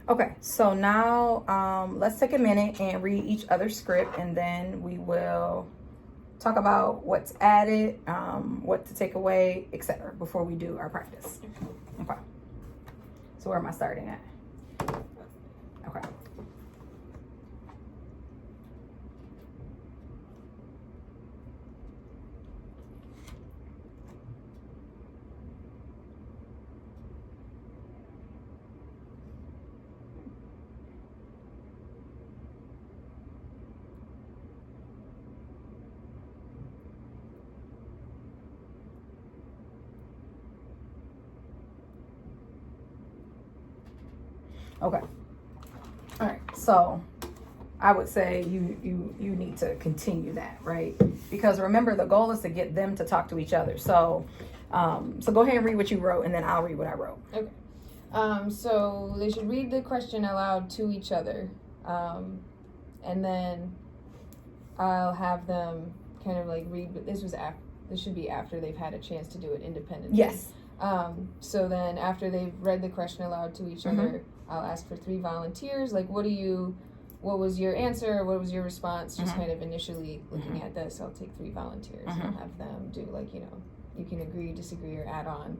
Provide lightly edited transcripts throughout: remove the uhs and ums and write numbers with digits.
Okay, so now let's take a minute and read each other's script, and then we will talk about what's added, what to take away, etc. before we do our practice. Okay. So where am I starting at? Okay. Okay. All right. So I would say you need to continue that, right? Because remember, the goal is to get them to talk to each other. So so go ahead and read what you wrote, and then I'll read what I wrote. Okay. So they should read the question aloud to each other, and then I'll have them kind of like read. But this should be after they've had a chance to do it independently. Yes. So then after they've read the question aloud to each other, I'll ask for 3 volunteers. Like, what was your answer? What was your response? Just kind of initially looking at this, I'll take 3 volunteers and I'll have them do like, you can agree, disagree, or add on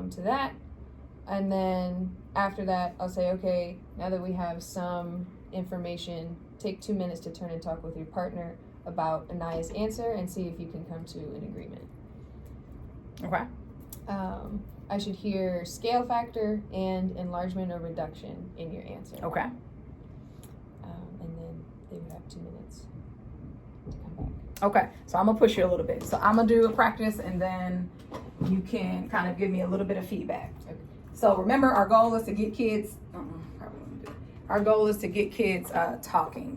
to that. And then after that, I'll say, okay, now that we have some information, take 2 minutes to turn and talk with your partner about Anaya's answer and see if you can come to an agreement. Okay. I should hear scale factor and enlargement or reduction in your answer. Okay. And then they would have 2 minutes to come back. Okay. So I'm gonna push you a little bit. So I'm gonna do a practice, and then you can kind of give me a little bit of feedback. Okay. So remember, our goal is to get kids. Our goal is to get kids talking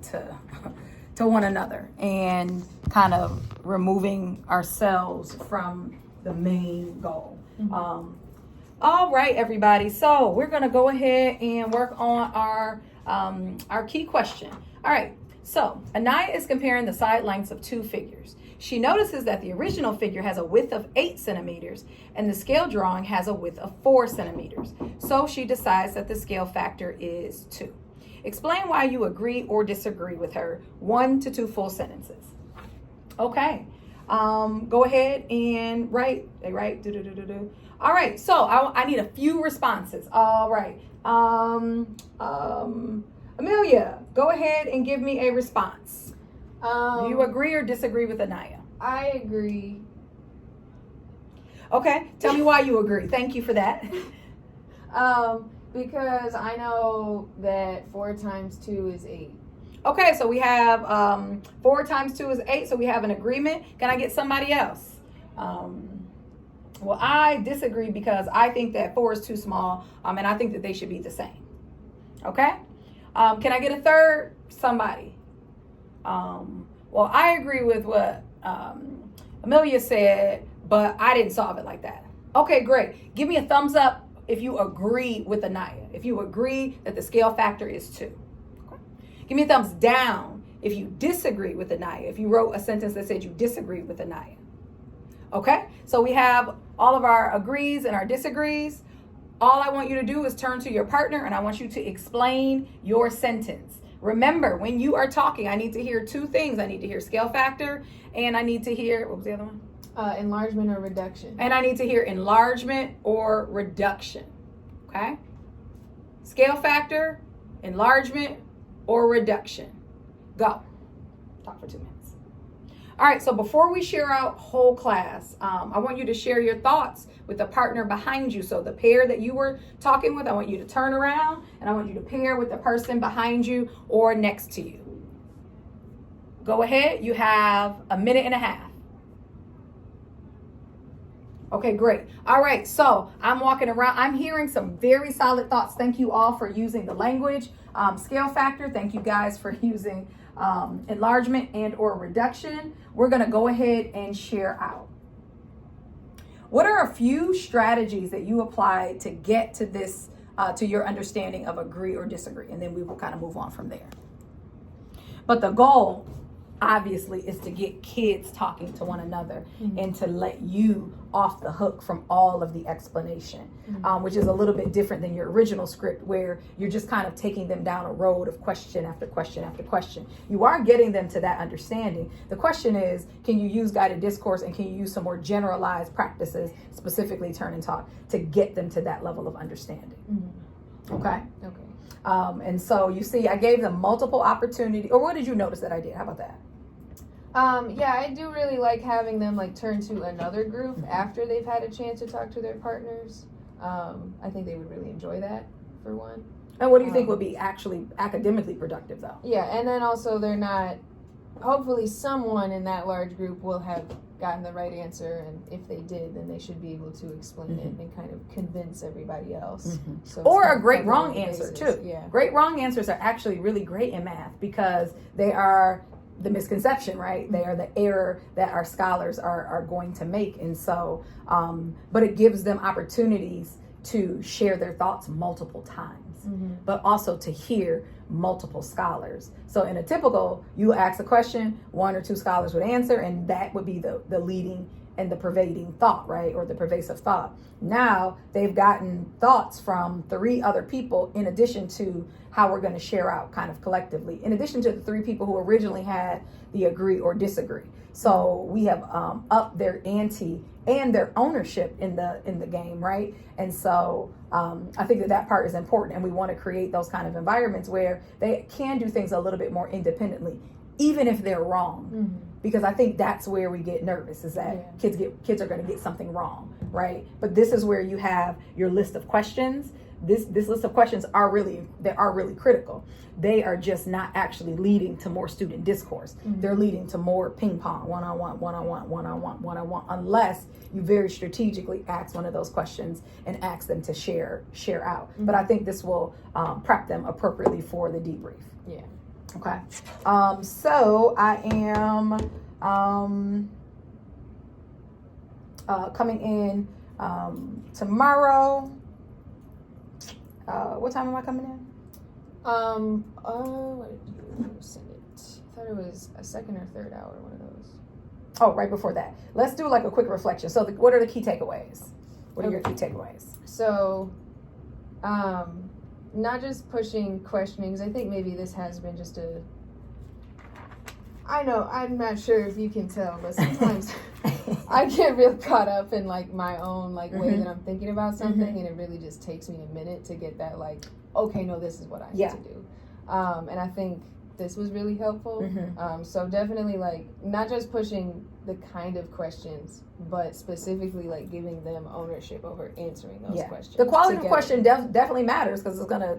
to one another and kind of removing ourselves from the main goal. All right, everybody. So we're gonna go ahead and work on our key question. All right. So Anaya is comparing the side lengths of 2 figures. She notices that the original figure has a width of 8 centimeters and the scale drawing has a width of 4 centimeters. So she decides that the scale factor is 2. Explain why you agree or disagree with her. 1 to 2 full sentences. Okay. Go ahead and write. They write. All right. So I need a few responses. All right. Amelia, go ahead and give me a response. Do you agree or disagree with Anaya? I agree. Okay. Tell me why you agree. Thank you for that. Because I know that 4 times 2 is 8. Okay, so we have 4 times 2 is 8, so we have an agreement. Can I get somebody else? Well, I disagree because I think that 4 is too small, and I think that they should be the same. Okay? Can I get a third? Somebody. Well, I agree with what Amelia said, but I didn't solve it like that. Okay, great. Give me a thumbs up if you agree with Anaya, if you agree that the scale factor is 2. Give me a thumbs down if you disagree with Anaya, if you wrote a sentence that said you disagree with Anaya. Okay, so we have all of our agrees and our disagrees. All I want you to do is turn to your partner and I want you to explain your sentence. Remember, when you are talking, I need to hear 2 things. I need to hear scale factor and I need to hear, what was the other one? Enlargement or reduction. And I need to hear enlargement or reduction. Okay? Scale factor, enlargement, or reduction. Go. Talk for 2 minutes. All right, so before we share out whole class, I want you to share your thoughts with the partner behind you. So the pair that you were talking with, I want you to turn around and I want you to pair with the person behind you or next to you. Go ahead. You have 1.5 minutes. Okay, great. All right, so I'm walking around. I'm hearing some very solid thoughts. Thank you all for using the language. Scale factor, thank you guys for using enlargement and or reduction. We're gonna go ahead and share out. What are a few strategies that you apply to get to this, to your understanding of agree or disagree? And then we will kind of move on from there. But the goal, obviously, is to get kids talking to one another and to let you off the hook from all of the explanation, which is a little bit different than your original script where you're just kind of taking them down a road of question after question after question. You are getting them to that understanding. The question is, can you use guided discourse and can you use some more generalized practices, specifically turn and talk, to get them to that level of understanding? Okay? Okay. And so you see, I gave them multiple opportunities. Or what did you notice that I did? How about that? Yeah, I do really like having them like turn to another group after they've had a chance to talk to their partners. I think they would really enjoy that, for one. And what do you think would be actually academically productive, though? Yeah, and then also they're not, hopefully someone in that large group will have gotten the right answer, and if they did, then they should be able to explain it and kind of convince everybody else. So Or a great wrong answer, basis. too. Yeah. Great wrong answers are actually really great in math because they are the misconception, right? They are the error that our scholars are going to make. And so, but it gives them opportunities to share their thoughts multiple times, but also to hear multiple scholars. So in a typical, you ask a question, one or two scholars would answer, and that would be the leading and the pervading thought, right? Or the pervasive thought. Now they've gotten thoughts from 3 other people in addition to how we're going to share out kind of collectively, in addition to the 3 people who originally had the agree or disagree. So we have upped their ante and their ownership in the game, right? And so I think that part is important, and we want to create those kind of environments where they can do things a little bit more independently, even if they're wrong. Because I think that's where we get nervous, is that kids are going to get something wrong, right? But this is where you have your list of questions. This list of questions are really critical. They are just not actually leading to more student discourse. They're leading to more ping pong, one-on-one, unless you very strategically ask one of those questions and ask them to share out. But I think this will prep them appropriately for the debrief. Yeah. Okay. So I am coming in tomorrow. What time am I coming in? What did you send it? I thought it was a second or third hour, one of those. Oh, right before that. Let's do like a quick reflection. So what are the key takeaways? What are your key takeaways? So, not just pushing questioning, because I think maybe this has been just I know, I'm not sure if you can tell, but sometimes I get real caught up in like my own like way that I'm thinking about something, and it really just takes me a minute to get that like, okay, no, this is what I need to do. And I think this was really helpful. So definitely like not just pushing the kind of questions, but specifically like giving them ownership over answering those questions. The quality of question definitely matters because it's going to,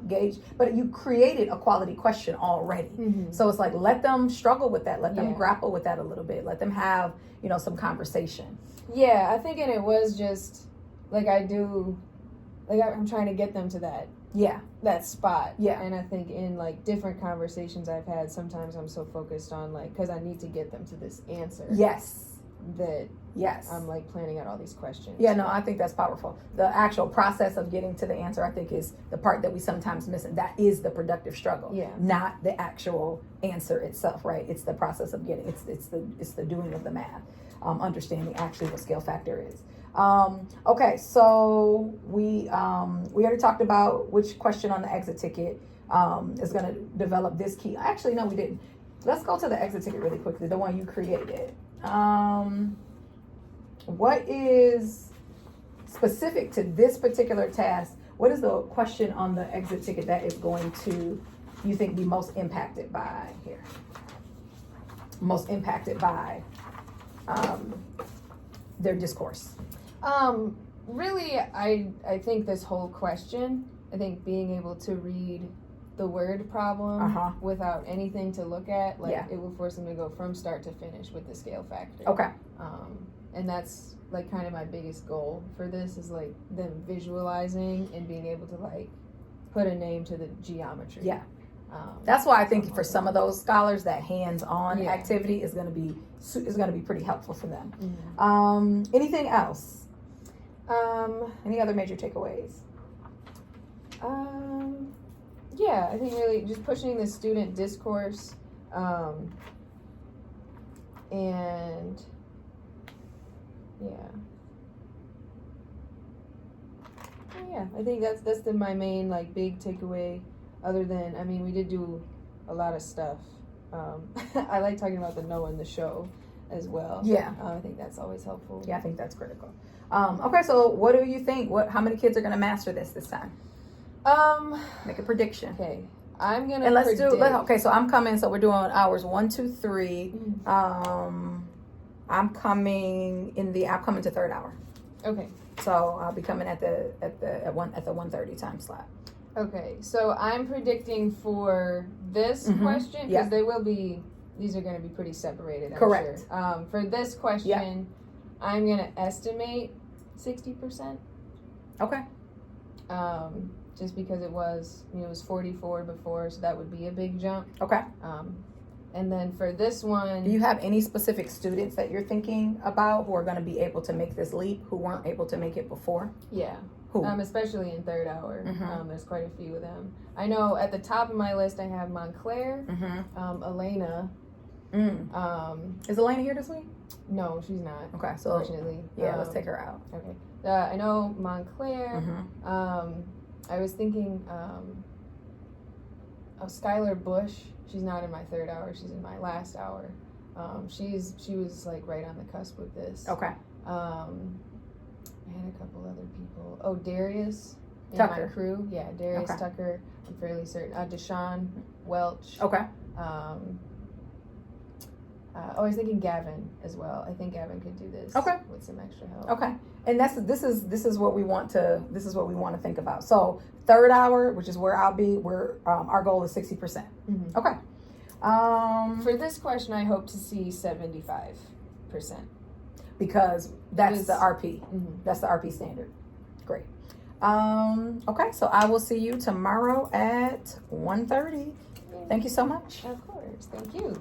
gauge, but you created a quality question already. So it's like, let them struggle with that. Let them grapple with that a little bit. Let them have, some conversation. Yeah, I think, and it was just like I'm trying to get them to that spot. And I think in like different conversations I've had, sometimes I'm so focused on like, because I need to get them to this answer. That I'm like planning out all these questions. Yeah, no, I think that's powerful. The actual process of getting to the answer, I think, is the part that we sometimes miss, and that is the productive struggle. Not the actual answer itself, right? It's the process of getting. It's the doing of the math, understanding actually what scale factor is. Okay, so we already talked about which question on the exit ticket is going to develop this key. Actually, no, we didn't. Let's go to the exit ticket really quickly, the one you created. What is specific to this particular task? What is the question on the exit ticket that is going to, you think, be most impacted by here? Most impacted by their discourse? Really, I think this whole question, I think being able to read the word problem without anything to look at, it will force them to go from start to finish with the scale factor. Okay. And that's like kind of my biggest goal for this, is like them visualizing and being able to like put a name to the geometry. That's why I think for some of those scholars, that hands-on activity is going to be pretty helpful for them. Anything else? Any other major takeaways? Yeah, I think really just pushing the student discourse, and yeah, I think that's my main like big takeaway. Other than, I mean, we did do a lot of stuff. I like talking about the no in the show as well. Yeah. I think that's always helpful. Yeah, I think that's critical. Okay, so what do you think? How many kids are going to master this time? Make a prediction. Okay, I'm gonna. And let's predict. okay, so I'm coming. So we're doing hours 1, 2, 3. I'm coming to third hour. Okay. So I'll be coming at the 1:30 time slot. Okay, so I'm predicting for this question because these are going to be pretty separated. I'm Correct. Sure. For this question, I'm going to estimate 60%. Okay. Just because it was 44 before, so that would be a big jump. Okay. And then for this one, Do you have any specific students that you're thinking about who are going to be able to make this leap who weren't able to make it before? yeah. Who? Especially in third hour. There's quite a few of them. I know at the top of my list I have Montclair, Elena. Is Elena here this week? No, she's not. Okay, so Unfortunately. let's take her out. Okay. I know Montclair. I was thinking of Skylar Bush. She's not in my third hour. She's in my last hour. She was like right on the cusp with this. Okay. I had a couple other people. Oh, Darius in Tucker. my crew. Yeah, Darius Okay. Tucker. I'm fairly certain. Deshaun Welch. Okay. I was thinking Gavin as well. I think Gavin could do this. Okay. With some extra help. Okay. And this is what we want to think about. So third hour, which is where I'll be, our goal is 60%. Okay. For this question, I hope to see 75%. Because that's the RP. That's the RP standard. Great. Okay, so I will see you tomorrow at 1:30. Thank you so much. Of course. Thank you.